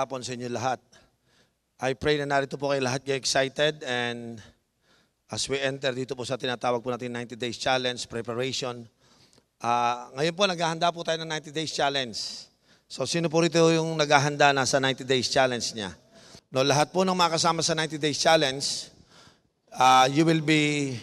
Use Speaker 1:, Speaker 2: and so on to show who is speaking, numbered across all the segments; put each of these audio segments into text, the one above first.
Speaker 1: hapon sa inyo lahat. I pray na narito po kayo lahat kayo excited, and as we enter dito po sa tinatawag po natin 90 Days Challenge Preparation. Ngayon po naghahanda po tayo ng 90 Days Challenge. So sino po rito yung naghahanda na sa 90 Days Challenge niya? No, lahat po ng makasama sa 90 Days Challenge, you will be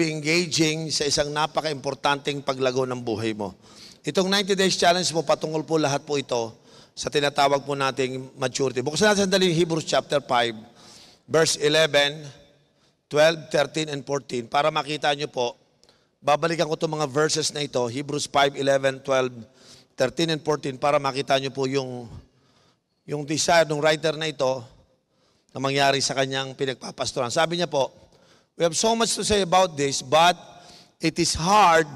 Speaker 1: engaging sa isang napaka-importanting paglago ng buhay mo. Itong 90 Days Challenge po, patungkol po lahat po ito sa tinatawag po nating maturity. Buksan natin sandali Hebrews chapter 5, verse 11, 12, 13, and 14 para makita nyo po. Babalikan ko itong mga verses na ito, Hebrews 5, 11, 12, 13, and 14 para makita nyo po yung desire ng writer na ito na mangyari sa kanyang pinagpapastoran. Sabi niya po, we have so much to say about this, but it is hard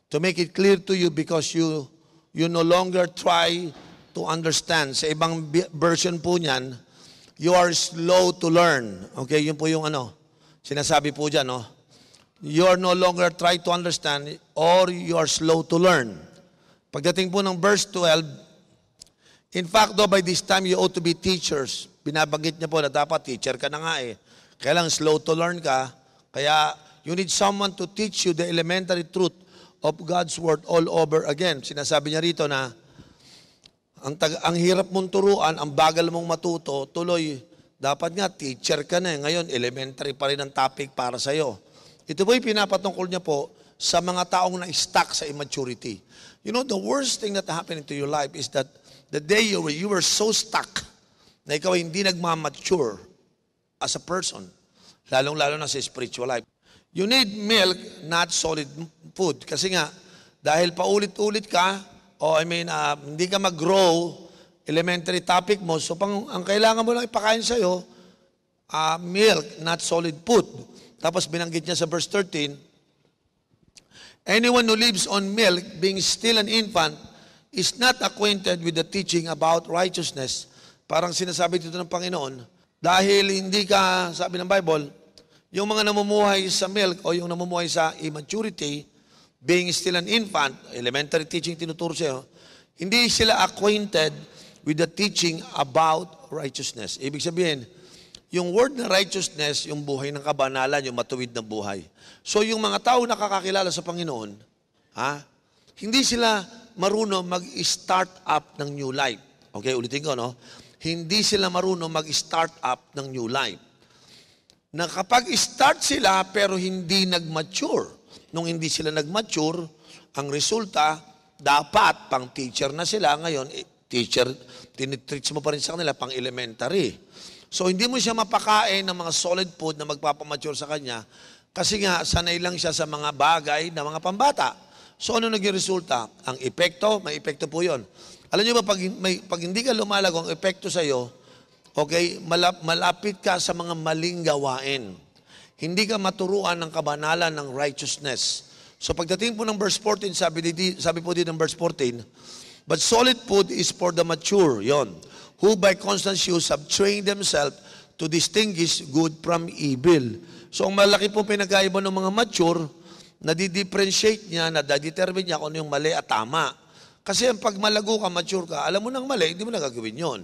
Speaker 1: to make it clear to you because you no longer try to understand. Sa ibang version po niyan, you are slow to learn. Okay, yun po yung sinasabi po dyan, no? You are no longer try to understand or you are slow to learn. Pagdating po ng verse 12, in fact, though by this time you ought to be teachers. Binabanggit niya po na dapat teacher ka na nga eh. Kaya lang slow to learn ka. Kaya you need someone to teach you the elementary truth of God's Word all over again. Sinasabi niya rito na ang hirap mong turuan, ang bagal mong matuto, tuloy, dapat nga teacher ka na eh. Ngayon, elementary pa rin ang topic para sa'yo. Ito po yung pinapatungkol niya po sa mga taong na-stuck sa immaturity. You know, the worst thing that happened to your life is that the day you were so stuck na ikaw hindi nagmamature as a person, lalong-lalo na sa spiritual life. You need milk, not solid food. Kasi nga, dahil paulit-ulit ka, hindi ka mag-grow, elementary topic mo, so ang kailangan mo lang ipakain sa'yo, milk, not solid food. Tapos binanggit niya sa verse 13, anyone who lives on milk, being still an infant, is not acquainted with the teaching about righteousness. Parang sinasabi dito ng Panginoon, dahil hindi ka, sabi ng Bible, yung mga namumuhay sa milk o yung namumuhay sa immaturity, being still an infant, elementary teaching tinuturo sa'yo, hindi sila acquainted with the teaching about righteousness. Ibig sabihin, yung word na righteousness, yung buhay ng kabanalan, yung matuwid na buhay. So yung mga tao nakakakilala sa Panginoon, hindi sila marunong mag-start up ng new life. Okay, ulitin ko, no? Hindi sila marunong mag-start up ng new life. Na kapag start sila pero hindi nag-mature, nung hindi sila nag-mature, ang resulta, dapat pang teacher na sila. Ngayon, teacher, tinitreats mo pa rin sa kanila pang elementary. So, hindi mo siya mapakain ng mga solid food na magpapamature sa kanya kasi nga, sanay lang siya sa mga bagay na mga pambata. So, ano naging resulta? Ang epekto, may epekto po yun. Alam niyo ba, pag hindi ka lumalago, ang epekto sa'yo, okay, malapit ka sa mga maling gawain. Hindi ka maturuan ng kabanalan ng righteousness. So pagdating po ng verse 14, sabi po dito ng verse 14, but solid food is for the mature, yon, who by constant use have trained themselves to distinguish good from evil. So ang malaki po pinag-aiba ng mga mature, nadi-differentiate niya, nadi-determine niya kung ano yung mali at tama. Kasi pag malago ka, mature ka, alam mo ng mali, hindi mo na gagawin yon.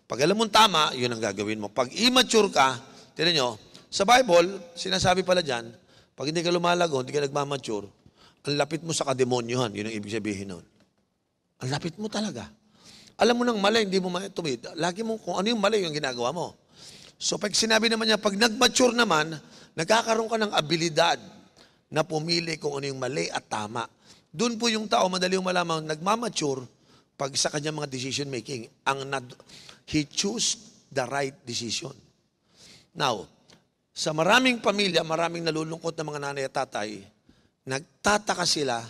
Speaker 1: Pag alam mo tama, yun ang gagawin mo. Pag immature ka, tignan nyo, sa Bible, sinasabi pala dyan, pag hindi ka lumalago, hindi ka nagmamature, ang lapit mo sa kademonyohan. Yun ang ibig sabihin nun. Ang lapit mo talaga. Alam mo ng mali, hindi mo tumid. Lagi mo kung ano yung mali, yung ginagawa mo. So pag sinabi naman niya, pag nag-mature naman, nagkakaroon ka ng abilidad na pumili kung ano yung mali at tama. Doon po yung tao, madali yung malaman, nagmamature pag sa kanyang mga decision making. He choose the right decision. Now, sa maraming pamilya, maraming nalulungkot na mga nanay at tatay, nagtataka sila,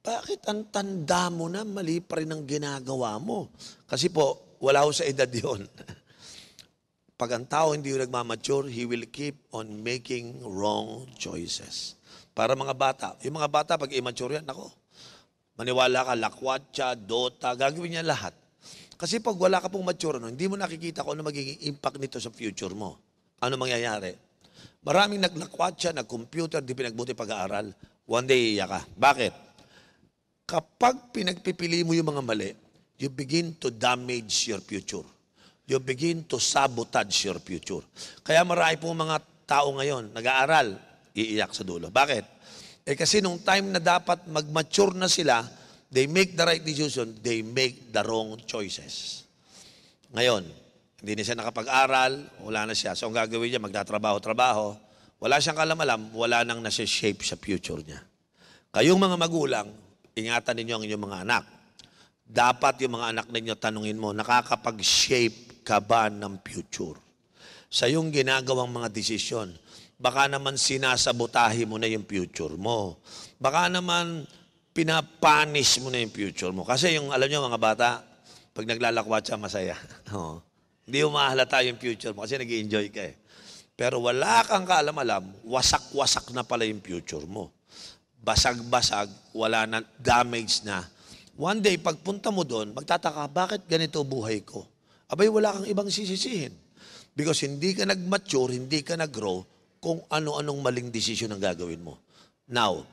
Speaker 1: bakit ang tanda mo na mali pa rin ang ginagawa mo? Kasi po, wala ho sa edad yun. Pag ang tao hindi nagmamature, he will keep on making wrong choices. Para mga bata, yung mga bata pag immature yan, ako, maniwala ka, lakwatsa, dota, gagawin niya lahat. Kasi pag wala ka pong mature, hindi mo nakikita kung ano magiging impact nito sa future mo. Ano mangyayari? Maraming naglakwatsa, nag-computer, di pinagbuti pag-aaral. One day, iiyak ka. Bakit? Kapag pinagpipili mo yung mga mali, you begin to damage your future. You begin to sabotage your future. Kaya marami pong mga tao ngayon, nag-aaral, iiyak sa dulo. Bakit? Kasi nung time na dapat mag-mature na sila, they make the right decision, they make the wrong choices. Ngayon, hindi na siya nakapag-aral, wala na siya. So ang gagawin niya, magtatrabaho-trabaho, wala siyang kalam-alam, wala nang nasi-shape sa future niya. Kayong mga magulang, ingatan ninyo ang inyong mga anak. Dapat yung mga anak ninyo, tanungin mo, nakakapag-shape ka ba ng future? Sa iyong ginagawang mga desisyon, baka naman sinasabotahe mo na yung future mo. Baka naman pinapanish mo na yung future mo. Kasi yung, alam nyo mga bata, pag naglalakwat siya, masaya. Hindi mo mahalata yung future mo kasi nag-i-enjoy ka eh. Pero wala kang kaalam-alam, wasak-wasak na pala yung future mo. Basag-basag, wala na, damage na. One day, pagpunta mo doon, magtataka, bakit ganito buhay ko? Abay, wala kang ibang sisisihin. Because hindi ka nag-mature, hindi ka nag-grow, kung ano-anong maling desisyon ang gagawin mo. Now,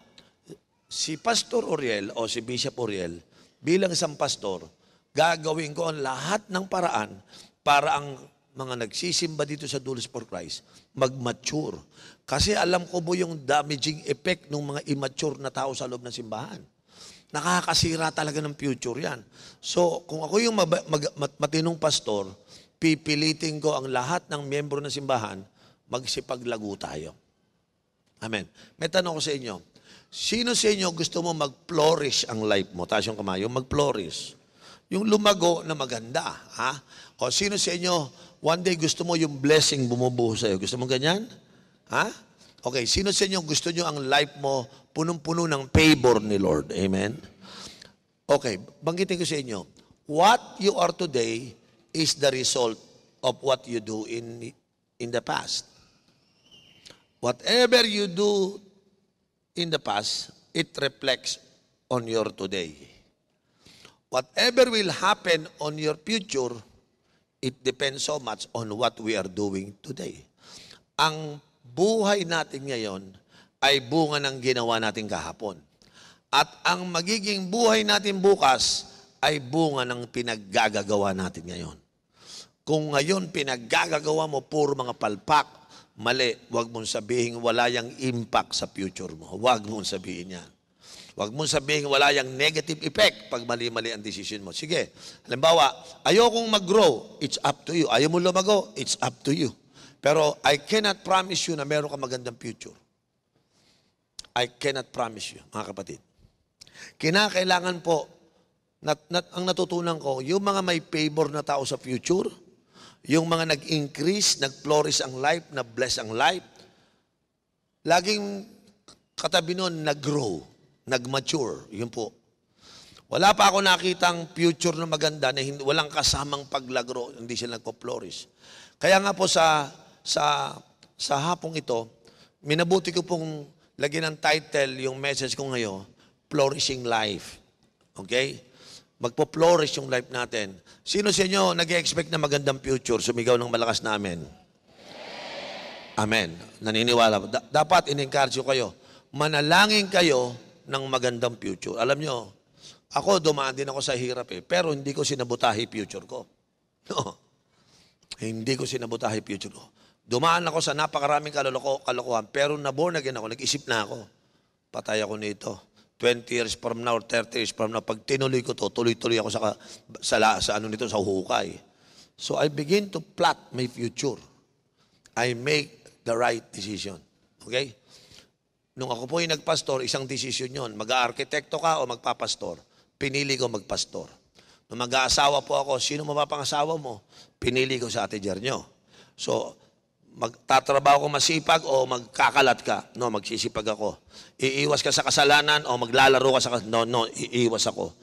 Speaker 1: si Pastor Oriel o si Bishop Oriel, bilang isang pastor, gagawin ko ang lahat ng paraan para ang mga nagsisimba dito sa Dulos for Christ, mag-mature. Kasi alam ko po yung damaging effect ng mga immature na tao sa loob ng simbahan. Nakakasira talaga ng future yan. So, kung ako yung matinong pastor, pipilitin ko ang lahat ng miyembro ng simbahan, magsipaglago tayo. Amen. May tanong ko sa inyo, sino sa inyo gusto mo mag-flourish ang life mo? Taas yung kamay, yung mag-flourish. Yung lumago na maganda. Ha? O sino sa inyo, one day gusto mo yung blessing bumubuho sa'yo? Gusto mo ganyan? Ha? Okay, sino sa inyo gusto nyo ang life mo punong-puno ng favor ni Lord? Amen? Okay, banggitin ko sa inyo. What you are today is the result of what you do in the past. Whatever you do in the past, it reflects on your today. Whatever will happen on your future, it depends so much on what we are doing today. Ang buhay natin ngayon ay bunga ng ginawa natin kahapon. At ang magiging buhay natin bukas ay bunga ng pinaggagawa natin ngayon. Kung ngayon pinaggagawa mo puro mga palpak, mali, huwag mong sabihin wala yang impact sa future mo. Huwag mong sabihin yan. Huwag mong sabihin wala yang negative effect pag mali-mali ang decision mo. Sige, halimbawa, ayokong mag-grow, it's up to you. Ayaw mo lumago, it's up to you. Pero I cannot promise you na meron ka magandang future. I cannot promise you, mga kapatid. Kinakailangan po, ang natutunan ko, yung mga may favor na tao sa future, yung mga nag-increase, nag-flourish ang life, na-bless ang life, laging katabi nun, nag-grow, nag-mature. Yun po. Wala pa ako nakitang future na maganda na walang kasamang paglagro, hindi sila nagpo-flourish. Kaya nga po sa hapong ito, minabuti ko pong lagyan ng title yung message ko ngayon, Flourishing Life. Okay? Magpo-flourish yung life natin. Sino sa inyo nag-expect na magandang future? Sumigaw ng malakas na amen. Amen. Naniniwala. Dapat in-encourage ko kayo. Manalangin kayo ng magandang future. Alam nyo, ako dumaan din ako sa hirap pero hindi ko sinabutahi future ko. No. Hindi ko sinabutahi future ko. Dumaan ako sa napakaraming kalokohan, pero na-born again ako, nag-isip na ako. Patay ako nito. 20 years from now, 30 years from now, pag tinuloy ko to, tuloy-tuloy ako sa hukay. So I begin to plot my future. I make the right decision. Okay? Nung ako po yung nagpastor, isang decision yon, mag-aarkitekto ka o magpapastor. Pinili ko magpastor. Nung mag-aasawa po ako, sino mapapangasawa mo? Pinili ko sa Ate Jernyo. So, magtatrabaho ko masipag o magkakalat ka? No, magsisipag ako. Iiwas ka sa kasalanan o maglalaro ka sa kasalanan? No, iiwas ako.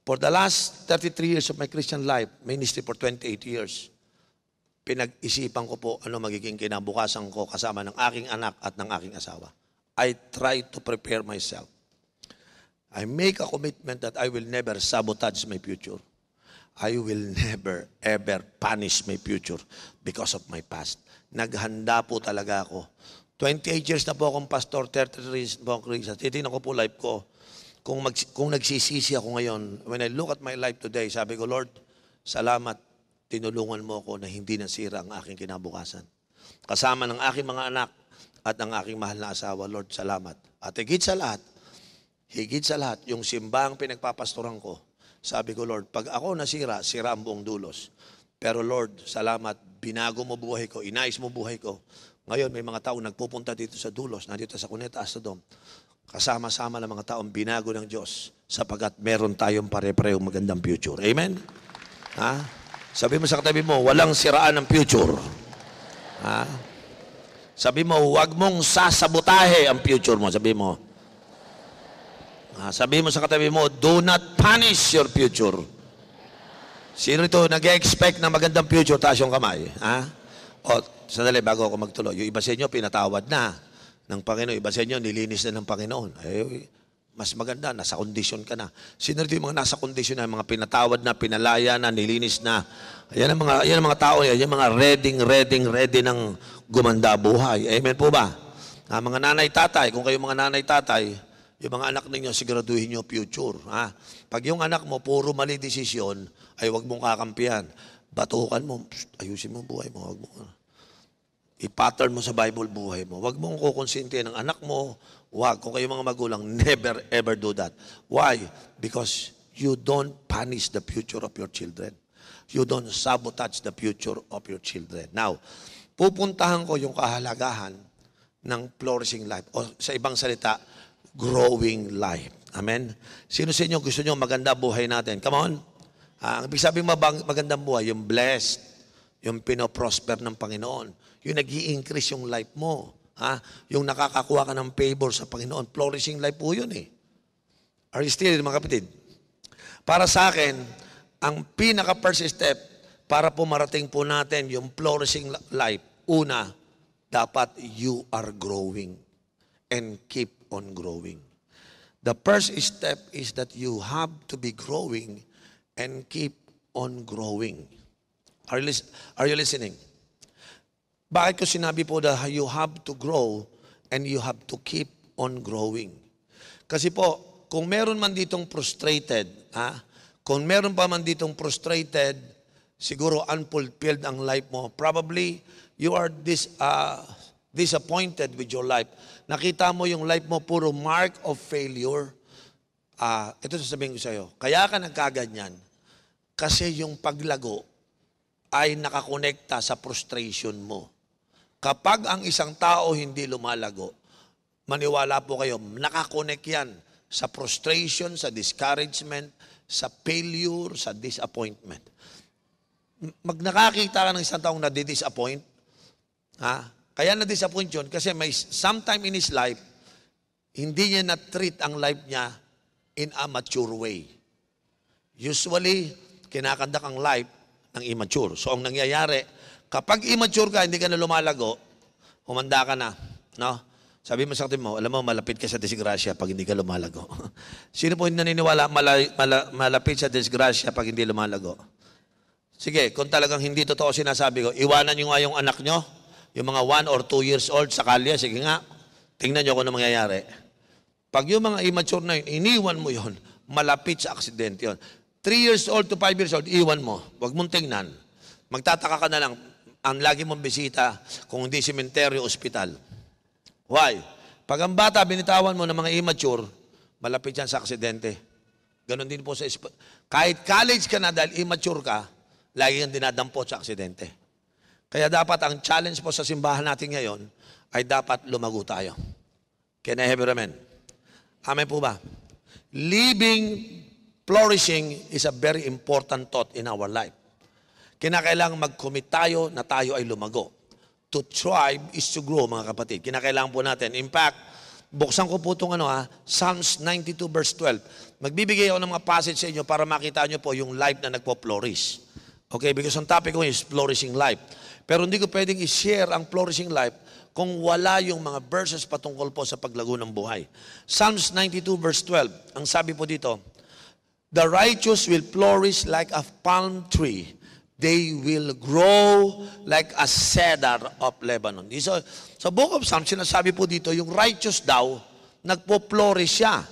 Speaker 1: For the last 33 years of my Christian life, ministry for 28 years, pinag-isipan ko po ano magiging kinabukasan ko kasama ng aking anak at ng aking asawa. I try to prepare myself. I make a commitment that I will never sabotage my future. I will never, ever punish my future because of my past. Naghanda po talaga ako. 28 years na po akong pastor, 33 years na po akong Christian. Titignan ko po life ko. kung nagsisisi ako ngayon, when I look at my life today, sabi ko, Lord, salamat, tinulungan mo ako na hindi nasira ang aking kinabukasan. Kasama ng aking mga anak at ng aking mahal na asawa, Lord, salamat. At higit sa lahat, yung simbang pinagpapastoran ko, sabi ko, Lord, pag ako nasira, sira ang buong dulos. Pero Lord, salamat, binago mo buhay ko, inayos mo buhay ko. Ngayon, may mga tao nagpupunta dito sa dulos, nandito sa Cuneta Astrodome. Kasama-sama ng mga taong binago ng Diyos sapagkat meron tayong pare-parehong magandang future. Amen? Ha? Sabi mo sa katabi mo, walang siraan ng future. Ha? Sabi mo, huwag mong sasabotahe ang future mo. Sabi mo. Sabi mo sa katabi mo, do not punish your future. Sino ito nag-expect na magandang future? Taas yung kamay. Ha? O, sandali, bago ako magtuloy. Yung iba sa inyo, pinatawad na ng Panginoon. Iba sa inyo, nilinis na ng Panginoon. Ay, mas maganda, nasa kondisyon ka na. Sino ito yung mga nasa kondisyon na, mga pinatawad na, pinalaya na, nilinis na. Yan ang mga tao, yan yung mga ready ng gumanda buhay. Amen po ba? Mga nanay-tatay, kung kayo mga nanay-tatay, yung mga anak ninyo, siguraduhin nyo future. Ha? Pag yung anak mo, puro mali desisyon, ay huwag mong kakampihan. Batukan mo, ayusin mo buhay mo. Huwag mo, i-pattern mo sa Bible buhay mo. Huwag mong kukonsintihan ng anak mo. Huwag. Kung kayo mga magulang, never ever do that. Why? Because you don't punish the future of your children. You don't sabotage the future of your children. Now, pupuntahan ko yung kahalagahan ng flourishing life. O sa ibang salita, growing life. Amen? Sino sa inyo gusto nyo maganda buhay natin? Come on. Ang ibig sabihin magandang buhay, yung blessed, yung pinoprosper ng Panginoon, yung nag-i-increase yung life mo, yung nakakakuha ka ng favor sa Panginoon, flourishing life po yun eh. Are you still, mga kapatid? Para sa akin, ang pinaka-first step para po marating po natin yung flourishing life, una, dapat you are growing and keep on growing. The first step is that you have to be growing and keep on growing. Are you listening? Bakit ko sinabi po na you have to grow and you have to keep on growing? Kasi po, kung meron man ditong frustrated, kung meron pa man ditong frustrated, siguro unfulfilled ang life mo, probably you are disappointed with your life. Nakita mo yung life mo puro mark of failure. Ito sasabihin ko sa iyo, kaya ka nagkaganyan kasi yung paglago ay nakakonekta sa frustration mo. Kapag ang isang tao hindi lumalago, maniwala po kayo, nakakonect yan sa frustration, sa discouragement, sa failure, sa disappointment. Nakakita ka ng isang taong nadi-disappoint, kaya na-disappoint yun kasi may sometime in his life, hindi niya na-treat ang life niya in a mature way. Usually, kinakandak ang life ng immature. So, ang nangyayari, kapag immature ka, hindi ka na lumalago, humanda ka na. No? Sabi mo sa atin mo, alam mo, malapit ka sa disgrasya pag hindi ka lumalago. Sino po hindi naniniwala malapit sa disgrasya pag hindi lumalago? Sige, kung talagang hindi totoo sinasabi ko, iwanan nyo nga yung anak nyo, yung mga 1 or 2 years old sa kalye, sige nga, tingnan nyo kung ano mangyayari. Pag yung mga immature na yun, iniwan mo yun, malapit sa aksidente yun. 3 years old to 5 years old, iwan mo. Huwag mong tingnan. Magtataka ka na lang, ang lagi mong bisita, kung hindi sementeryo, ospital. Why? Pag ang bata, binitawan mo ng mga immature, malapit yan sa aksidente. Ganon din po sa kahit college ka na dahil immature ka, lagi kang dinadampot sa aksidente. Kaya dapat ang challenge po sa simbahan natin ngayon ay dapat lumago tayo. Can I have your amen? Amen po ba? Flourishing is a very important thought in our life. Kinakailangan mag-commit tayo na tayo ay lumago. To thrive is to grow, mga kapatid. Kinakailangan po natin. In fact, buksan ko po itong Psalms 92 verse 12. Magbibigay ako ng mga passage sa inyo para makita nyo po yung life na nagpo-flourish. Okay, because ang topic ko is flourishing life. Pero hindi ko pwedeng i-share ang flourishing life kung wala yung mga verses patungkol po sa paglago ng buhay. Psalms 92 verse 12. Ang sabi po dito, the righteous will flourish like a palm tree. They will grow like a cedar of Lebanon. So, sa Book of Psalms, sinasabi po dito, yung righteous daw, nagpo-flourish siya.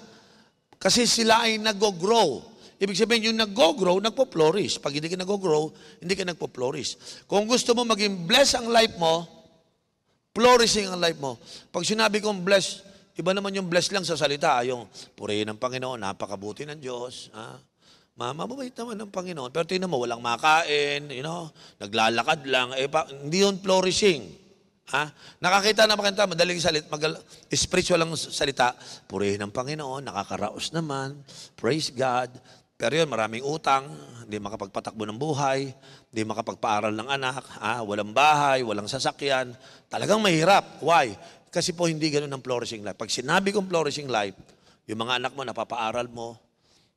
Speaker 1: Kasi sila ay nag-grow. Ibig sabihin, yung nag-grow, nagpo-flourish. Pag hindi ka nag-grow, hindi ka nagpo-flourish. Kung gusto mo maging blessed ang life mo, flourishing ang life mo. Pag sinabi kong blessed, iba naman yung blessed lang sa salita. Yung purihin ng Panginoon, napakabuti ng Diyos. Mababait naman ng Panginoon. Pero tingnan mo, walang makain, naglalakad lang. Hindi yun flourishing. Nakakita na makita, madaling spiritual lang salita. Purihin ng Panginoon, nakakaraos naman, praise God. Pero yun, maraming utang, hindi makapagpatakbo ng buhay, hindi makapagpaaral ng anak, walang bahay, walang sasakyan. Talagang mahirap. Why? Kasi po hindi ganun ang flourishing life. Pag sinabi kong flourishing life, yung mga anak mo, napapaaral mo,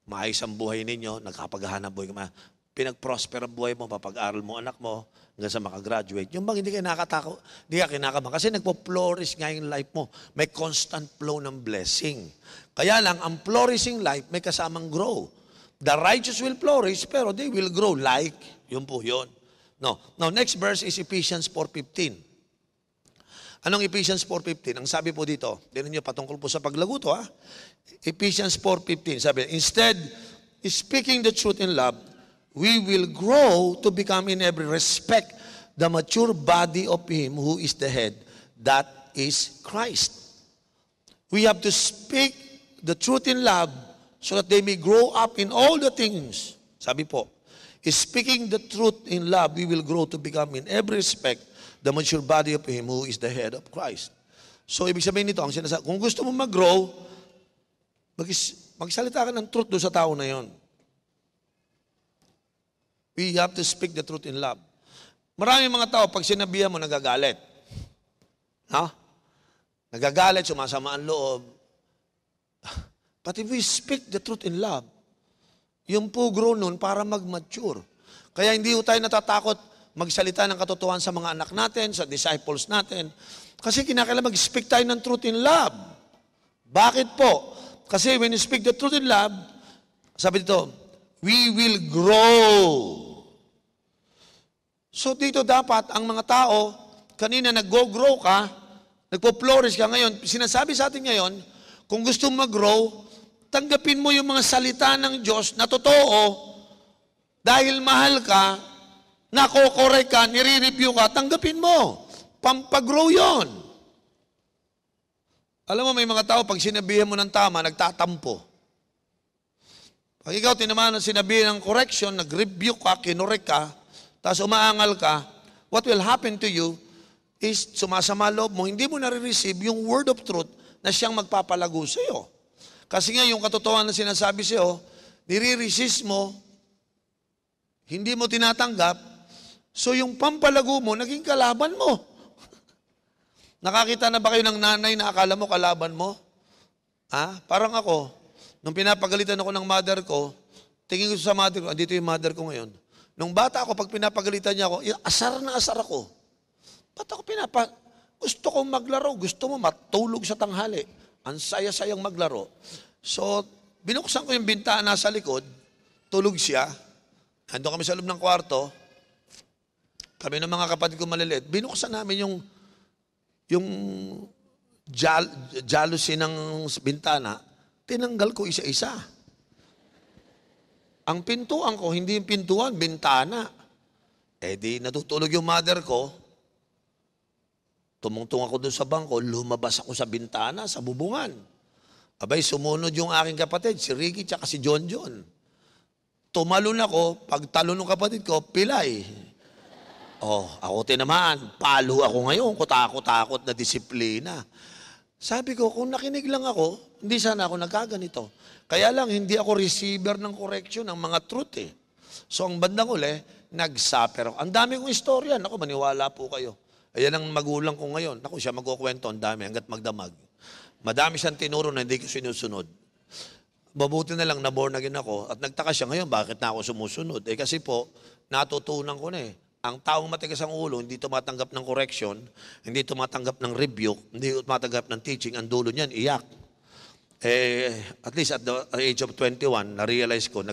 Speaker 1: maayos ang buhay ninyo, nagkapaghahanap buhay ka, pinag-prosper ang buhay mo, papag-aral mo anak mo, hanggang sa makagraduate. Yung bang hindi ka nakatako, hindi ka kinakabahan. Kasi nagpo-flourish nga yung life mo. May constant flow ng blessing. Kaya lang, ang flourishing life may kasamang grow. The righteous will flourish, pero they will grow like. Yun po yun. No. Now, next verse is Ephesians 4:15. Anong Ephesians 4:15? Ang sabi po dito, tinan niyo patungkol po sa paglago to, Ephesians 4:15. Sabi, instead, speaking the truth in love, we will grow to become in every respect the mature body of Him who is the head, that is Christ. We have to speak the truth in love so that they may grow up in all the things. Sabi po, speaking the truth in love, we will grow to become in every respect the mature body of Him who is the head of Christ. So, ibig sabihin nito, ang sinasabi, kung gusto mo mag-grow, magsalita ka ng truth doon sa tao na yon. We have to speak the truth in love. Maraming mga tao, pag sinabihan mo, nagagalit. Nagagalit, sumasama ang loob. But if we speak the truth in love, yung po grow nun para mag-mature. Kaya hindi tayo natatakot magsalita ng katotohanan sa mga anak natin, sa disciples natin. Kasi kinakailangan mag-speak tayo ng truth in love. Bakit po? Kasi when you speak the truth in love, sabi dito, we will grow. So dito dapat, ang mga tao, kanina nag-grow ka, nagpo-flourish ka ngayon, sinasabi sa atin ngayon, kung gusto mag-grow, tanggapin mo yung mga salita ng Diyos na totoo, dahil mahal ka, nako-correct ka, nire-review ka, tanggapin mo. Pampag-grow yun. Alam mo, may mga tao, pag sinabihan mo ng tama, nagtatampo. Pag ikaw tinamaan ng sinabihan ng correction, nag-review ka, kinorek ka, tapos umaangal ka, what will happen to you is sumasama loob mo, hindi mo nare-receive yung word of truth na siyang magpapalago sa iyo. Kasi nga yung katotohanan na sinasabi sa iyo, nire-resist mo, hindi mo tinatanggap, so yung pampalago mo, naging kalaban mo. Nakakita na ba kayo ng nanay na akala mo kalaban mo? Parang ako, nung pinapagalitan ako ng mother ko, tingin ko sa mother ko, dito yung mother ko ngayon. Nung bata ako, pag pinapagalitan niya ako, asar na asar ako. Ba't ako gusto kong maglaro, gusto mo matulog sa tanghali. Ang saya-sayang maglaro. So, binuksan ko yung bintana sa likod, tulog siya. Ando kami sa loob ng kwarto, kami ng mga kapatid ko maliliit, binuksan namin yung jealousy ng bintana, tinanggal ko isa-isa. Ang pintuan ko, hindi yung pintuan, bintana. Di natutulog yung mother ko, tumungtong ako doon sa bangko, lumabas ako sa bintana, sa bubungan. Abay, sumunod yung aking kapatid, si Ricky tsaka si John John. Tumalon ako, pagtalon ng kapatid ko, pilay. Ako tinamaan, palo ako ngayon, kutakot-takot na disiplina. Sabi ko, kung nakinig lang ako, hindi sana ako nagkaganito. Kaya lang, hindi ako receiver ng correction ng mga truth So, ang bandang uli, nag-suffer ako. Ang dami kong istorya. Naku, maniwala po kayo. Ayan ang magulang ko ngayon. Naku, siya magkukwento, ang dami, hanggat magdamag. Madami siyang tinuro na hindi ko sinusunod. Mabuti na lang, na-born again ako. At nagtaka siya ngayon, bakit na ako sumusunod? Kasi po, natutunan ko na Ang taong matigas ang ulo, hindi tumatanggap ng correction, hindi tumatanggap ng rebuke, hindi tumatanggap ng teaching, ang dulo niyan, iyak. At least at the age of 21, na-realize ko,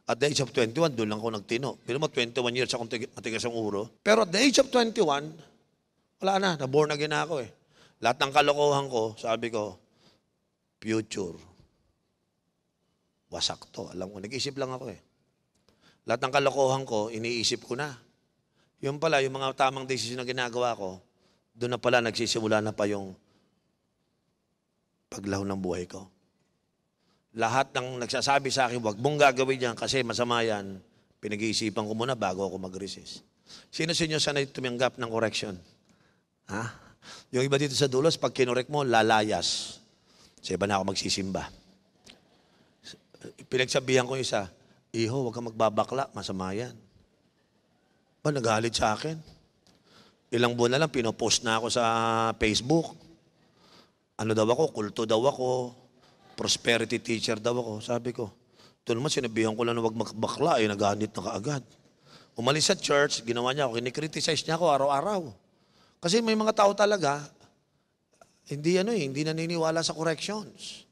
Speaker 1: at the age of 21, doon lang ako nagtino. Pero mo, 21 years akong matigas ang ulo. Pero at the age of 21, wala na-born again na ako Lahat ng kalokohan ko, sabi ko, future. wasak to. Alam ko, nag-isip lang ako eh. Lahat ng kalokohan ko, iniisip ko na. Yung pala, yung mga tamang desisyon na ginagawa ko, doon na pala nagsisimula na pa yung paglaho ng buhay ko. Lahat ng nagsasabi sa akin, wag mong gagawin yan kasi masama yan, pinag-iisipan ko muna bago ako mag-resist. Sino sa inyo sanay tumanggap ng correction? Ha? Yung iba dito sa dulos, pag kinorek mo, lalayas. Sa iba na ako magsisimba. Pinagsabihan ko isa, iho, huwag kang magbabakla, masama yan. Ba, nagalit sa akin. Ilang buwan na lang, pinopost na ako sa Facebook. Ano daw ako, kulto daw ako, prosperity teacher daw ako. Sabi ko, ito naman sinabihan ko lang na huwag magbakla, nagalit na kaagad. Umalis sa church, ginawa niya ako, kinikriticize niya ako araw-araw. Kasi may mga tao talaga, hindi naniniwala sa corrections.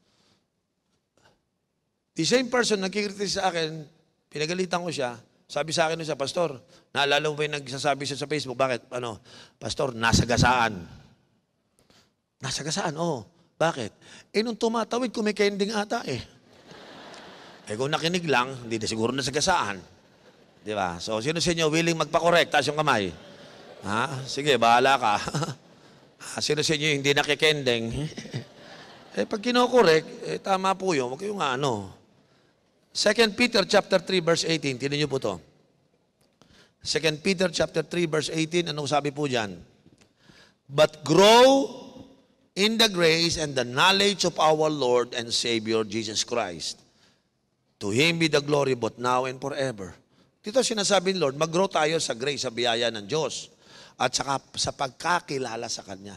Speaker 1: The same person nagkikriticize sa akin, pinagalitan ko siya, sabi sa akin siya, Pastor, naalala mo ba yung nagsasabi siya sa Facebook? Bakit? Pastor, nasagasaan. Nasagasaan, oo. Bakit? Nung tumatawid, kumikending ata eh. Kung nakinig lang, hindi na siguro nasagasaan. Di ba? So, sino sa inyo willing magpa-correct? Taas yung kamay. Ha? Sige, bahala ka. Sino sa inyo hindi nakikending? Pag kinokorek, tama po yun. Huwag kayong 2 Peter chapter 3 verse 18. Tinan niyo po to. 2 Peter chapter 3 verse 18. Anong sabi po dyan? But grow in the grace and the knowledge of our Lord and Savior Jesus Christ. To Him be the glory both now and forever. Dito sinasabi ni Lord, mag-grow tayo sa grace, sa biyaya ng Diyos. At saka sa pagkakilala sa Kanya.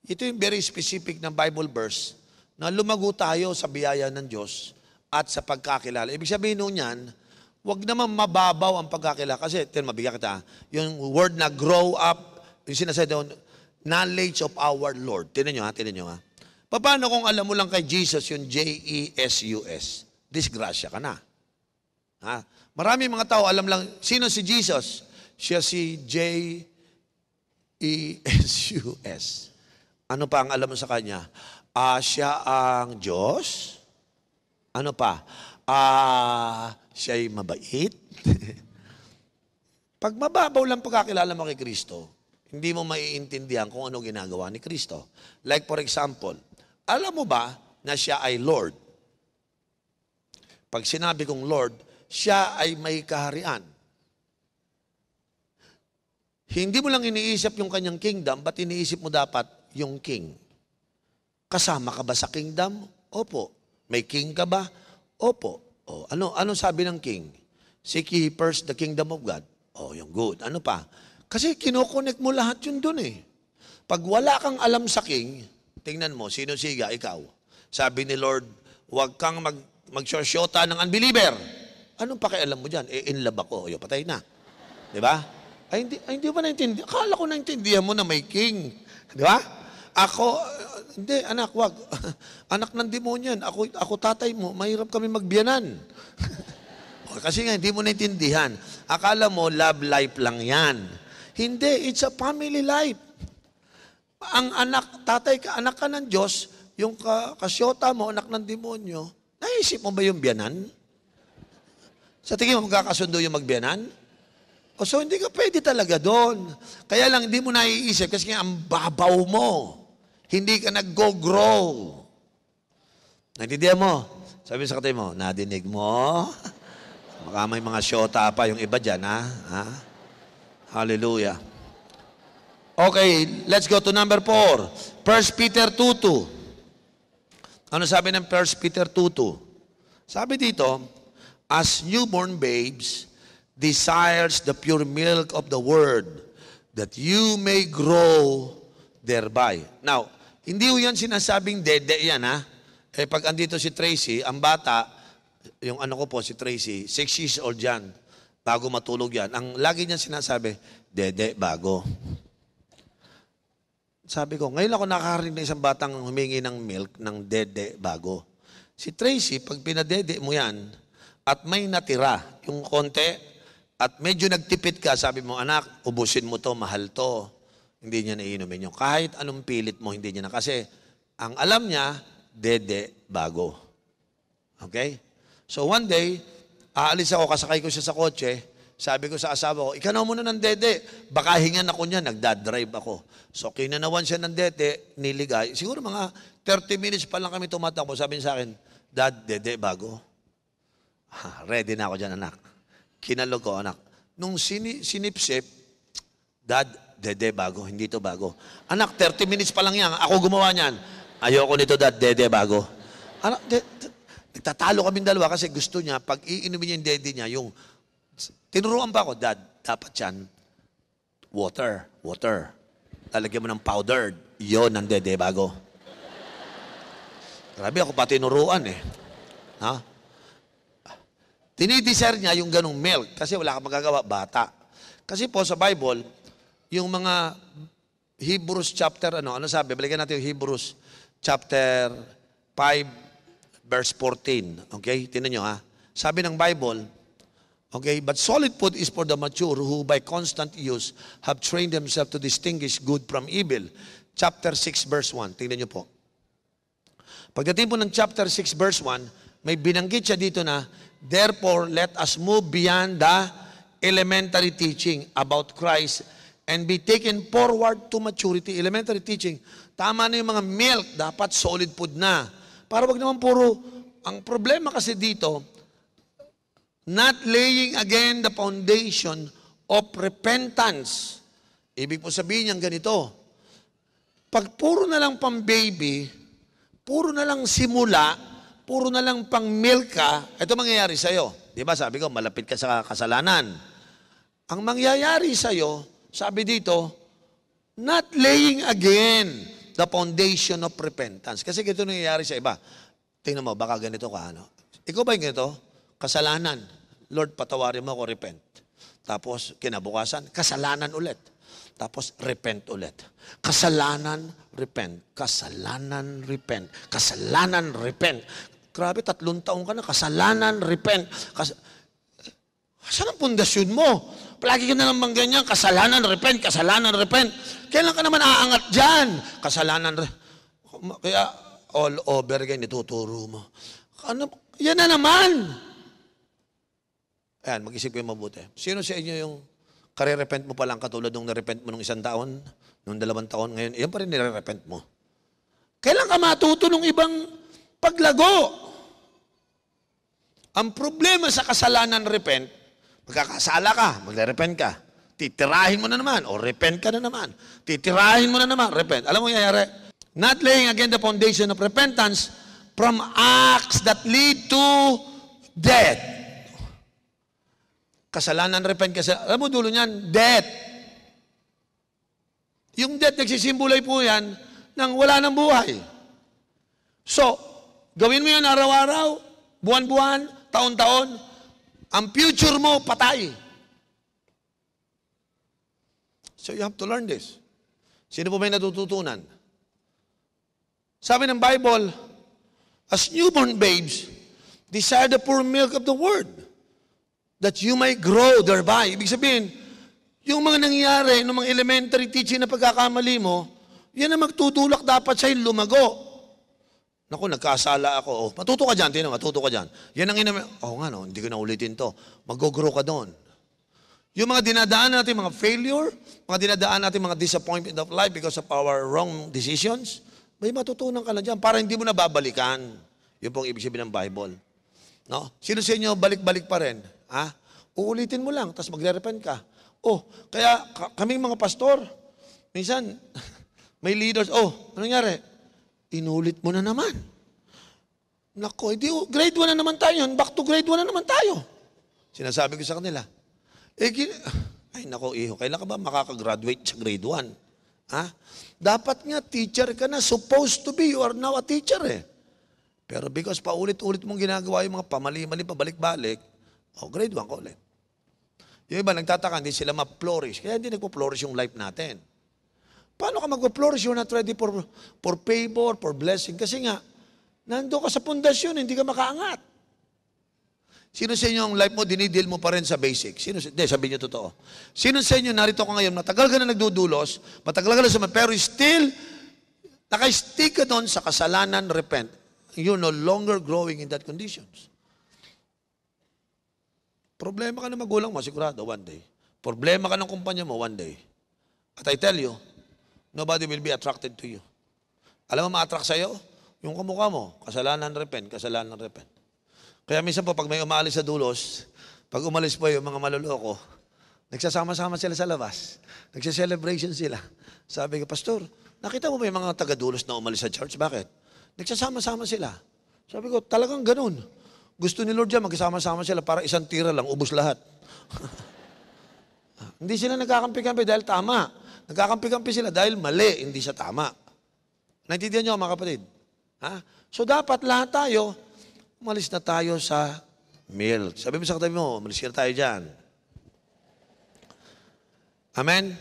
Speaker 1: Ito yung very specific na Bible verse na lumago tayo sa biyaya ng Diyos at sa pagkakilala. Ibig sabihin nun yan, huwag naman mababaw ang pagkakilala. Kasi, mabigyan kita, yung word na grow up, yung sinasabi doon, knowledge of our Lord. Tinan nyo ha. Paano kung alam mo lang kay Jesus, yung J-E-S-U-S? Disgrasya ka na. Ha? Marami mga tao alam lang, sino si Jesus? Siya si J-E-S-U-S. Ano pa ang alam mo sa Kanya? Siya ang Diyos? Ano pa? Siya'y mabait? Pag mababaw lang pagkakilala mo kay Kristo, hindi mo maiintindihan kung ano ginagawa ni Kristo. Like for example, alam mo ba na siya ay Lord? Pag sinabi kong Lord, siya ay may kaharian. Hindi mo lang iniisip yung kanyang kingdom, ba't iniisip mo dapat yung king? Kasama ka ba sa kingdom? Opo. May king ka ba? Opo. Ano sabi ng king? Seek ye first the kingdom of God. Yung good. Ano pa? Kasi kinokonek mo lahat yun dun eh. Pag wala kang alam sa king, tingnan mo, sino siga? Ikaw. Sabi ni Lord, huwag kang magsosyota ng unbeliever. Anong pakialam mo dyan? In love ako. Patay na. Di ba? Hindi ba naintindihan? Akala ko naintindihan mo na may king. Di ba? Ako, hindi, anak, wag. Anak ng demonyan. Ako tatay mo, mahirap kami magbiyanan. Kasi nga, hindi mo naintindihan. Akala mo, love life lang yan. Hindi, it's a family life. Ang anak, tatay ka, anak ka ng Diyos, yung kasyota mo, anak ng demonyo, naisip mo ba yung biyanan? Sa tingin mo magkakasundo yung magbiyanan? So hindi ka pwede talaga doon. Kaya lang hindi mo naiisip kasi ang babaw mo. Hindi ka nag-go-grow. Naintindihan mo? Sabi sa katay mo, nadinig mo? Baka may mga syota pa yung iba dyan, ha? Hallelujah. Okay, let's go to number 4. 1 Peter 2:2. Ano sabi ng 1 Peter 2:2? Sabi dito, as newborn babes, desires the pure milk of the word, that you may grow thereby. Now, hindi yan sinasabing dede yan, ha? Pag andito si Tracy, ang bata, yung ano ko po, si Tracy, 6 years old yan, bago matulog yan. Ang lagi niyan sinasabi, dede, bago. Sabi ko, ngayon ako nakakarinig ng isang batang humingi ng milk ng dede, bago. Si Tracy, pag pinadede mo yan, at may natira, yung konti, at medyo nagtipid ka, sabi mo, anak, ubusin mo to, mahal to. Hindi niya naiinumin yun. Kahit anong pilit mo, hindi niya na. Kasi, ang alam niya, dede, bago. Okay? So one day, aalis ako, kasakay ko siya sa kotse, sabi ko sa asawa ko, ikaw na muna ng dede, baka hingan ako niya, nagdadrive ako. So kinanawan siya ng dede, niligay. Siguro mga 30 minutes pa lang kami tumatakbo. Sabi niya sa akin, Dad, dede bago. Ready na ako dyan, anak. Kinalog ko, anak. Nung sinipsip, Dad, dede bago, hindi to bago. Anak, 30 minutes pa lang yan, ako gumawa niyan. Ayoko nito, Dad, dede bago. Anak, nagtatalo kaming dalawa kasi gusto niya, pag iinumin niya yung dede niya, yung, tinuruan pa ako, Dad, dapat yan, water. Lalagyan mo ng powdered, yon ang dede bago. Grabe, ako pa tinuruan eh. Ha? Dinideser niya yung ganong milk kasi wala kang magagawa, bata. Kasi po sa Bible, yung mga Hebrews chapter, ano sabi? Balikan natin yung Hebrews chapter 5, verse 14. Okay? Tingnan nyo ha. Sabi ng Bible, okay, but solid food is for the mature who by constant use have trained themselves to distinguish good from evil. Chapter 6, verse 1. Tingnan nyo po. Pagdating po ng chapter 6, verse 1, may binanggit siya dito na, therefore, let us move beyond the elementary teaching about Christ and be taken forward to maturity. Elementary teaching, tama na yung mga milk, dapat solid food na. Para wag naman puro, ang problema kasi dito, not laying again the foundation of repentance. Ibig po sabihin niyang ganito, pag puro na lang pang baby, puro na lang simula, puro na lang pang milk ka, ito mangyayari sa'yo. Di ba sabi ko, malapit ka sa kasalanan. Ang mangyayari sa'yo, sabi dito, not laying again the foundation of repentance. Kasi ito nangyayari sa iba. Tingnan mo, baka ganito ka, ano? Ikaw ba yung ganito? Kasalanan. Lord, patawarin mo ako, repent. Tapos, kinabukasan, kasalanan ulit. Tapos, repent ulit. Kasalanan, repent. Kasalanan, repent. Kasalanan, repent. Grabe, 3 taon ka na. Kasalanan, repent. Saan ang pundasyon mo? Palagi ka na naman ganyan. Kasalanan, repent. Kasalanan, repent. Kailan ka naman aangat dyan? Kasalanan, kaya all over again, ituturo mo. Ano? Yan na naman. Ayan, mag-isip kayo mabuti. Sino sa inyo yung kare-repent mo palang katulad nung na-repent mo nung 1 taon, nung 2 taon, ngayon, yan pa rin nire-repent mo. Kailan ka matuto ng ibang paglago? Ang problema sa kasalanan, repent, magkakasala ka, magre-repent ka, titirahin mo na naman, o repent ka na naman, titirahin mo na naman, repent. Alam mo yung nangyayari? Not laying again the foundation of repentance from acts that lead to death. Kasalanan, repent, alam mo dulo niyan, death. Yung death, nagsisimbulay po yan ng wala ng buhay. So, gawin mo yan araw-araw, buwan-buwan, taon-taon, ang future mo, patay. So you have to learn this. Sino po may natututunan? Sabi ng Bible, as newborn babes, desire the pure milk of the word, that you may grow thereby. Ibig sabihin, yung mga nangyayari, ng mga elementary teaching na pagkakamali mo, yan ang magtutulak dapat sa'yo lumago. Naku, nagkasala ako. Oh, matuto ka dyan, matuto ka dyan. Yan ang nga no, hindi ko na ulitin to. Mag-grow ka doon. Yung mga dinadaan natin, mga failure, mga dinadaan natin, mga disappointment of life because of our wrong decisions, may matutunan ka na dyan para hindi mo na babalikan. Yun pong ibig sabihin ng Bible. No? Sino sa inyo balik-balik pa rin? Ha? Uulitin mo lang, tapos magre-repent ka. Oh, kaya kaming mga pastor, minsan, may leaders, oh, ano nangyari? Inulit mo na naman. Nako, grade 1 na naman tayo. Back to grade 1 na naman tayo. Sinasabi ko sa kanila, ay nako, iho, kailan ka ba makakagraduate sa grade 1? Ha? Dapat nga, teacher ka na. Supposed to be. You are now a teacher eh. Pero because paulit-ulit mong ginagawa yung mga pamali-mali, pabalik-balik, grade 1 ko ulit. Yung iba, nagtataka, hindi sila ma-flourish. Kaya hindi nagpo-flourish yung life natin. Paano ka mag-flourish? You're not ready for favor, for blessing. Kasi nga, nando ka sa pundasyon, hindi ka makaangat. Sino sa inyo ang life mo, dinidil mo pa rin sa basic? Sabihin niyo totoo. Sino sa inyo, narito ko ngayon, matagal ka na nagdudulos, matagal ka na pero still, naka-stick ka doon sa kasalanan, repent. You're no longer growing in that conditions. Problema ka ng magulang mo, sigurado, one day. Problema ka ng kumpanya mo, one day. At I tell you, nobody will be attracted to you. Alam mo ma-attract sa'yo? Yung kamukha mo, kasalanan, repent, kasalanan, repent. Kaya minsan po, pag may umaalis sa dulos, pag umalis po yung mga maluloko, nagsasama-sama sila sa labas. Nagsa-celebration sila. Sabi ko, Pastor, nakita mo ba yung mga taga-dulos na umalis sa church? Bakit? Nagsasama-sama sila. Sabi ko, talagang ganun. Gusto ni Lord dyan, magsama-sama sila para isang tira lang, ubos lahat. Hindi sila nagkakampi-kampi dahil tama. Nagkakampi-kampi sila dahil mali, hindi siya tama. Naintindihan niyo mga kapatid? Ha? So dapat lahat tayo, umalis na tayo sa milk. Sabi mo sa katabi mo, umalis na tayo dyan. Amen?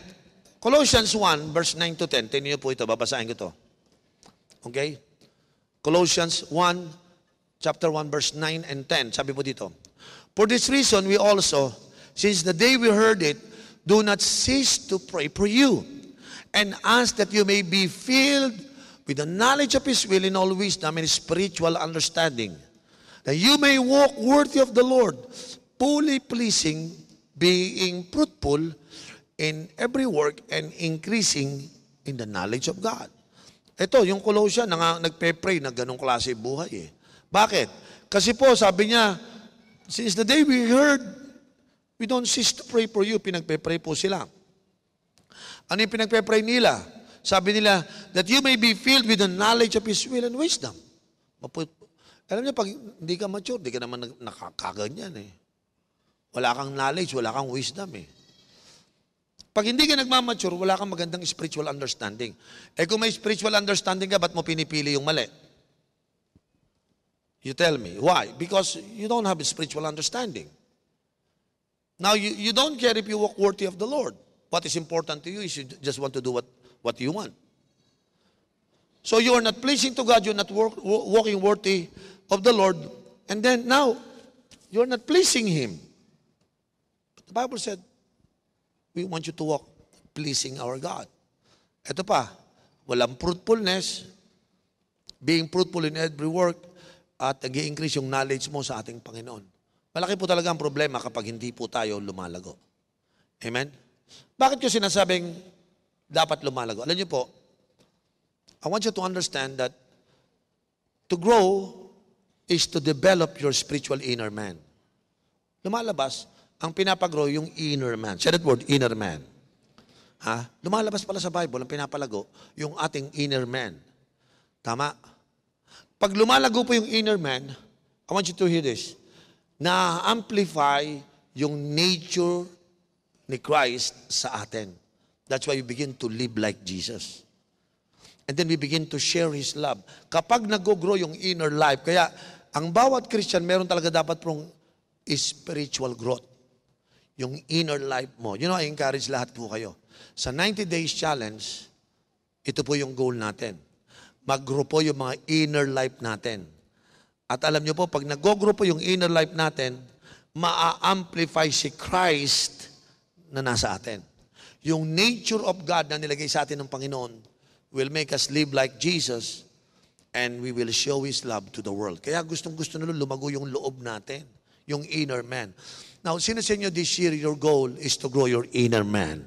Speaker 1: Colossians 1, verse 9 to 10. Tingnan niyo po ito, babasahin ko ito. Okay? Colossians 1, chapter 1, verse 9 and 10. Sabi po dito, for this reason we also, since the day we heard it, do not cease to pray for you, and ask that you may be filled with the knowledge of His will in all wisdom and spiritual understanding, that you may walk worthy of the Lord, fully pleasing, being fruitful in every work and increasing in the knowledge of God. Ito, yung Colossian, nagpe-pray na ganong klase buhay eh. Bakit? Kasi po, sabi niya, since the day we heard, we don't cease to pray for you. Pinagpe-pray po sila. Ano yung pinagpe-pray nila? Sabi nila, that you may be filled with the knowledge of His will and wisdom. Alam niyo, pag hindi ka mature, hindi ka naman nakakaganyan eh. Wala kang knowledge, wala kang wisdom eh. Pag hindi ka nagmamature, wala kang magandang spiritual understanding. Eh kung may spiritual understanding ka, ba't mo pinipili yung mali? You tell me. Why? Because you don't have a spiritual understanding. Now, you don't care if you walk worthy of the Lord. What is important to you is you just want to do what you want. So you are not pleasing to God, you're not walking worthy of the Lord, and then now, you're not pleasing Him. But the Bible said, we want you to walk pleasing our God. Ito pa, walang fruitfulness, being fruitful in every work, at nag-i-increase yung knowledge mo sa ating Panginoon. Malaki po talaga ang problema kapag hindi po tayo lumalago. Amen? Bakit ko sinasabing dapat lumalago? Alam niyo po, I want you to understand that to grow is to develop your spiritual inner man. Lumalabas, ang pinapagrow yung inner man. Say that word, inner man. Ha? Lumalabas pala sa Bible, ang pinapalago, yung ating inner man. Tama? Pag lumalago po yung inner man, I want you to hear this, na-amplify yung nature ni Christ sa atin. That's why we begin to live like Jesus. And then we begin to share His love. Kapag nag-grow yung inner life, kaya ang bawat Christian, meron talaga dapat pong spiritual growth. Yung inner life mo. You know, I encourage lahat po kayo. Sa 90 days challenge, ito po yung goal natin. Mag-grow po yung mga inner life natin. At alam nyo po, pag nag-grow po yung inner life natin, ma-amplify si Christ na nasa atin. Yung nature of God na nilagay sa atin ng Panginoon will make us live like Jesus, and we will show His love to the world. Kaya gustong-gusto na lumago yung loob natin, yung inner man. Now, sino sa inyo this year, your goal is to grow your inner man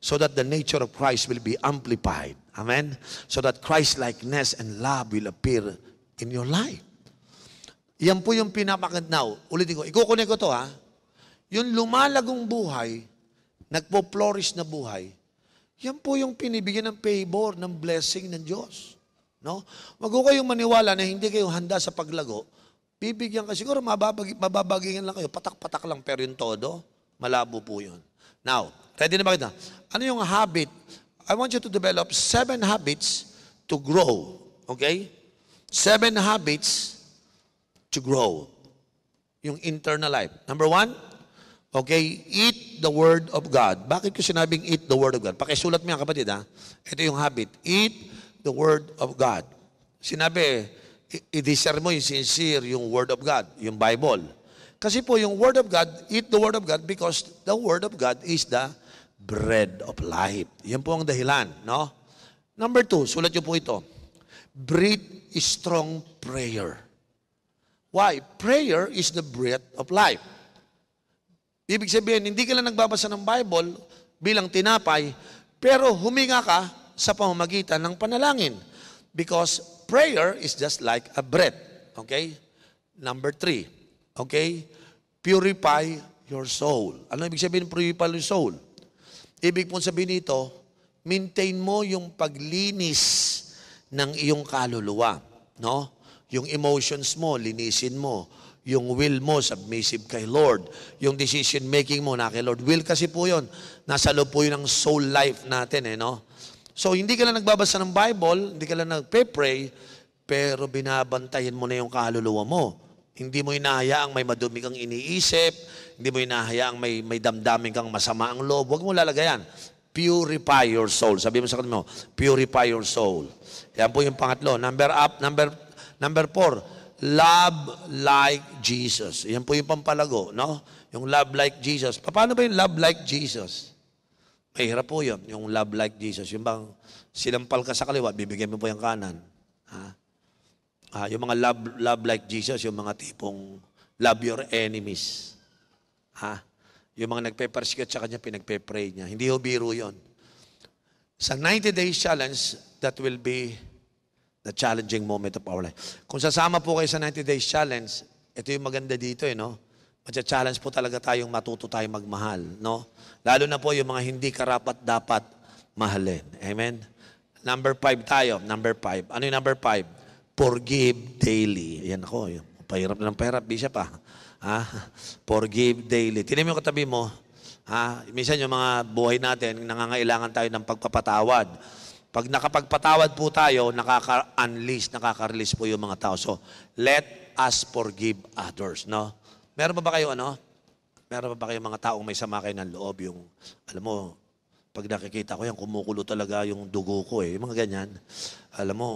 Speaker 1: so that the nature of Christ will be amplified. Amen? So that Christ-likeness and love will appear in your life. Yan po yung pinapakagnaw. Ulitin ko, ikukunin ko to ha. Yung lumalagong buhay, nagpo-flourish na buhay, yan po yung pinibigyan ng favor, ng blessing ng Diyos. No? Wag ko kayong maniwala na hindi kayo handa sa paglago. Bibigyan ka, siguro mababagingan lang kayo, patak-patak lang, pero yung todo, malabo po yun. Now, ready na ba kita? Ano yung habit? I want you to develop 7 habits to grow. Okay? 7 habits to grow. Yung internal life. Number 1, okay, eat the Word of God. Bakit ko sinabing eat the Word of God? Pakisulat mo yan, kapatid, ha? Ito yung habit. Eat the Word of God. Sinabi, i-discern mo yung sincere, yung Word of God, yung Bible. Kasi po, yung Word of God, eat the Word of God because the Word of God is the bread of life. Yan po ang dahilan, no? Number 2, sulat nyo po ito. Breathe strong prayer. Why? Prayer is the breath of life. Ibig sabihin, hindi ka lang nagbabasa ng Bible bilang tinapay, pero huminga ka sa pamamagitan ng panalangin. Because prayer is just like a breath. Okay? Number 3. Okay? Purify your soul. Ano ibig sabihin ng purify your soul? Ibig pong sabihin nito, maintain mo yung paglinis ng iyong kaluluwa. No? Yung emotions mo, linisin mo. Yung will mo, submissive kay Lord. Yung decision making mo na kay Lord. Will kasi po yun. Nasa loob po yun ng soul life natin. No? So, hindi ka lang nagbabasa ng Bible, hindi ka lang nagpe-pray, pero binabantayan mo na yung kaluluwa mo. Hindi mo inahayaang may madumi kang iniisip, hindi mo inahayaang may damdamin kang masama ang loob. Huwag mo lalagayan. Purify your soul. Sabi mo sa kanila mo, purify your soul. Yan po yung pangatlo. Number 4, love like Jesus. Yan po yung pampalago, no? Yung love like Jesus. Paano ba yung love like Jesus? Mahirap po yun, yung love like Jesus. Yung bang sinampal ka sa kaliwa, bibigyan mo po yung kanan. Yung mga love like Jesus, yung mga tipong love your enemies. Yung mga nagpe-persecute sa kanya, pinagpe-pray niya. Hindi ho biro yun. Sa 90 days challenge, that will be the challenging moment of our life. Kung sasama po kayo sa 90 days challenge, ito yung maganda dito, no? Matcha-challenge po talaga tayong matuto tayong magmahal, no? Lalo na po yung mga hindi karapat-dapat mahalin. Amen? Number 5 tayo. Number 5. Ano yung number 5? Forgive daily. Ayan ako. Pahirap na ng pahirap. Bishop Forgive daily. Tinan mo yung katabi mo. Minsan yung mga buhay natin, nangangailangan tayo ng pagpapatawad. Pag nakapagpatawad po tayo, nakaka-unleash, nakaka-release po yung mga tao. So, let us forgive others, no? Meron pa ba kayo, Meron pa ba kayo mga taong may sama kayo ng loob? Yung, alam mo, pag nakikita ko yan, kumukulo talaga yung dugo ko eh. Yung mga ganyan. Alam mo,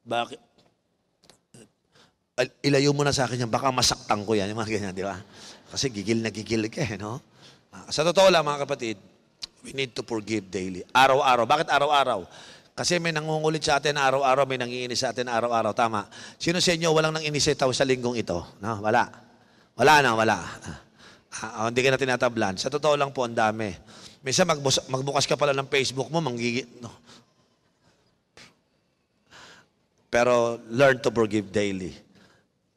Speaker 1: bakit? Ilayo mo na sa akin yan, baka masaktan ko yan. Yung mga ganyan, di ba? Kasi gigil na gigil ka eh, no? Sa totoo lang, mga kapatid, we need to forgive daily. Araw-araw. Bakit araw-araw? Kasi may nangungulit sa atin araw-araw, may nangiinis sa atin araw-araw. Tama. Sino sa inyo walang nangiinis sa linggong ito? No? Wala. Wala. Hindi ka na tinatablan. Sa totoo lang po, ang dami. Minsan magbukas ka pala ng Facebook mo, no? Pero learn to forgive daily.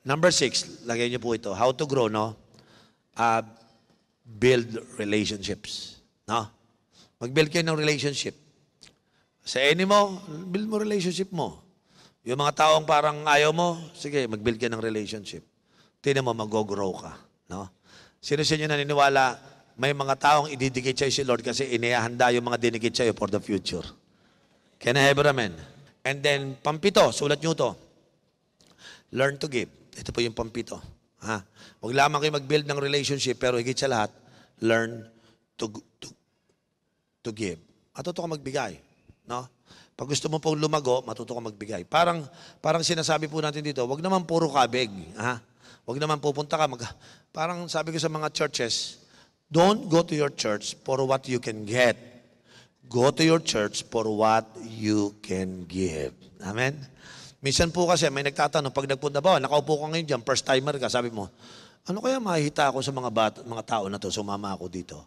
Speaker 1: Number 6, lagay niyo po ito. How to grow, no? Build relationships. No? Mag-build kayo ng relationship. Sa enemy mo, build mo relationship mo. Yung mga taong parang ayaw mo, sige, mag-build ka ng relationship. Tingnan mo, mag-grow ka. No? Sino sa inyo naniniwala, may mga taong ididikit sa'yo si Lord kasi inihahanda yung mga dinikit sa'yo for the future. Can I have an amen? And then, pampito, sulat nyo to. Learn to give. Ito po yung pampito. Huwag lamang kayo mag-build ng relationship, pero higit sa lahat, learn to give. Matuto ka magbigay. No? Pag gusto mo pong lumago, matuto ka magbigay. Parang sinasabi po natin dito, wag naman puro kabig. Wag naman pupunta ka. Parang sabi ko sa mga churches, don't go to your church for what you can get. Go to your church for what you can give. Amen? Minsan po kasi may nagtatanong, pag nagpunta ba, nakaupo ka ngayon dyan, first timer ka, sabi mo, ano kaya makikita ako sa mga tao na to, sumama ako dito?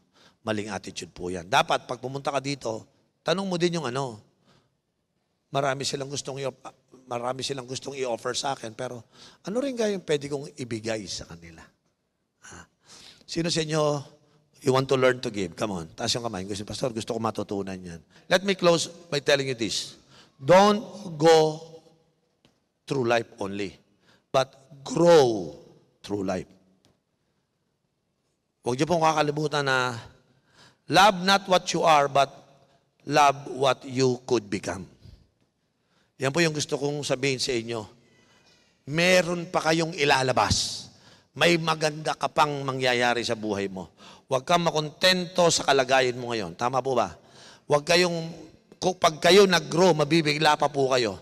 Speaker 1: Maling attitude po yan. Dapat, pag pumunta ka dito, tanong mo din yung marami silang gustong i-offer sa akin, pero ano rin kaya yung pwede kong ibigay sa kanila? Sino sa inyo, you want to learn to give? Come on, taas yung kamay. Pastor, gusto ko matutunan yan. Let me close by telling you this. Don't go through life only, but grow through life. Huwag niyo pong kakalimutan na love not what you are, but love what you could become. Yan po yung gusto kong sabihin sa inyo. Meron pa kayong ilalabas. May maganda ka pang mangyayari sa buhay mo. Huwag kang makontento sa kalagayan mo ngayon. Tama po ba? Pag kayo nag-grow, mabibigla pa po kayo.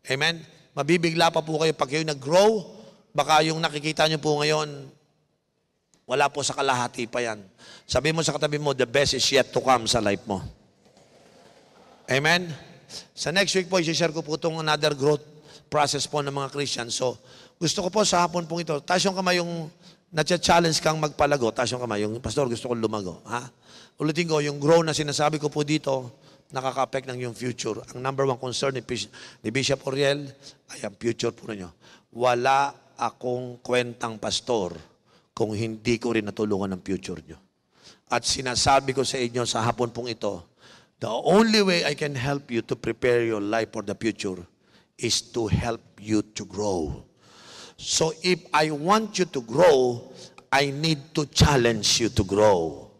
Speaker 1: Amen? Mabibigla pa po kayo. Pag kayo nag-grow, baka yung nakikita nyo po ngayon, wala po sa kalahati pa yan. Sabi mo sa katabi mo, the best is yet to come sa life mo. Amen? Sa next week po, i-share ko po itong another growth process po ng mga Christians. So, Gusto ko po sa hapon pong ito, taas yung kamay yung na-challenge kang magpalago. Taas yung kamay, yung pastor gusto kong lumago. Ha? Ulitin ko, yung grow na sinasabi ko po dito, nakaka-affect ng yung future. Ang number one concern ni Bishop Oriel ay ang future po ninyo. Wala akong kwentang pastor kung hindi ko rin natulungan ang future nyo. At sinasabi ko sa inyo sa hapon pong ito, the only way I can help you to prepare your life for the future is to help you to grow. So if I want you to grow, I need to challenge you to grow.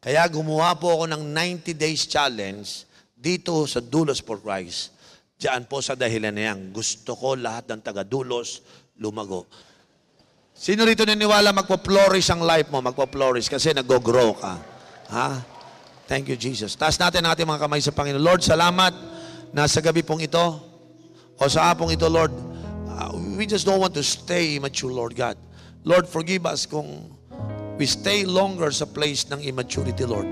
Speaker 1: Kaya gumawa po ako ng 90 days challenge dito sa Dulos for Christ. Diyan po sa dahilan na yan. Gusto ko lahat ng taga-Dulos lumago. Sino rito naniwala magpo-flourish ang life mo? Magpo-flourish kasi nag-grow ka. Ha? Thank you, Jesus. Taas natin ating mga kamay sa Panginoon. Lord, salamat na sa gabi pong ito o sa hapong ito, Lord, we just don't want to stay immature, Lord God. Lord, forgive us kung we stay longer sa place ng immaturity, Lord.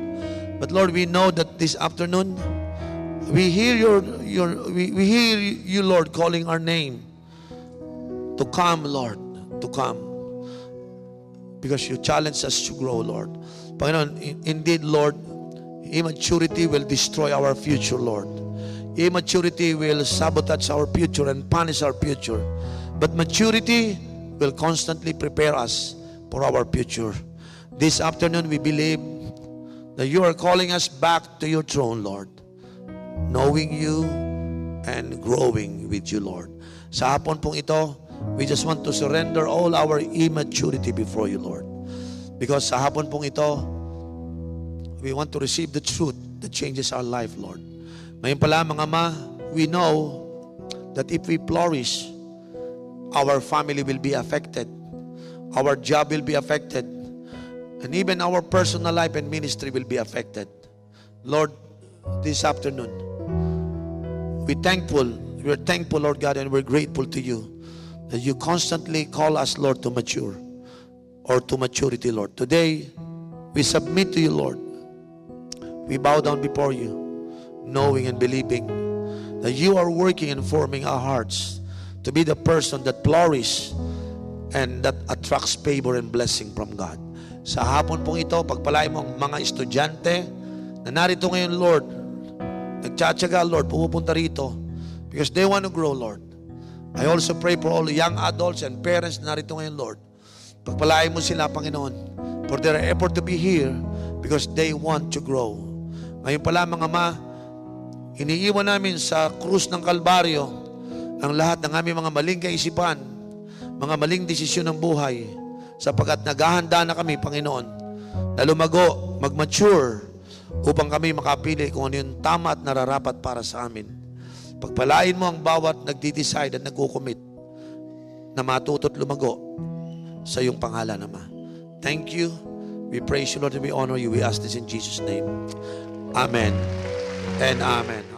Speaker 1: But Lord, we know that this afternoon, we hear we hear you, Lord, calling our name to come, Lord, to come. Because you challenge us to grow, Lord. Panginoon, indeed, Lord, immaturity will destroy our future, Lord. Immaturity will sabotage our future and punish our future. But maturity will constantly prepare us for our future. This afternoon, we believe that you are calling us back to your throne, Lord. Knowing you and growing with you, Lord. Sa hapon pong ito, we just want to surrender all our immaturity before you, Lord. Because sa hapon pong ito, we want to receive the truth that changes our life, Lord. Ngayon pala, mga ma, we know that if we flourish, our family will be affected. Our job will be affected. And even our personal life and ministry will be affected. Lord, this afternoon, we're thankful, Lord God, and we're grateful to you that you constantly call us, Lord, to mature or to maturity, Lord. Today, we submit to you, Lord. We bow down before you, knowing and believing that you are working and forming our hearts to be the person that flourishes and that attracts favor and blessing from God. Sa hapon pong ito, pagpalain mo ang mga estudyante na narito ngayon, Lord, nagtsatsaga, Lord, pumupunta rito because they want to grow, Lord. I also pray for all the young adults and parents na narito ngayon, Lord. Pagpalain mo sila, Panginoon, for their effort to be here because they want to grow. Ngayon pala, mga ma, iniiwan namin sa krus ng Kalbaryo ang lahat ng aming mga maling kaisipan, mga maling desisyon ng buhay, sapagkat naghahanda na kami, Panginoon, na lumago, mag-mature, upang kami makapili kung ano yung tama at nararapat para sa amin. Pagpalain mo ang bawat nagdi-decide at nagkukumit na matuto't lumago sa iyong pangalan, Ama. Thank you. We praise you, Lord, and we honor you. We ask this in Jesus' name. Amen and amen.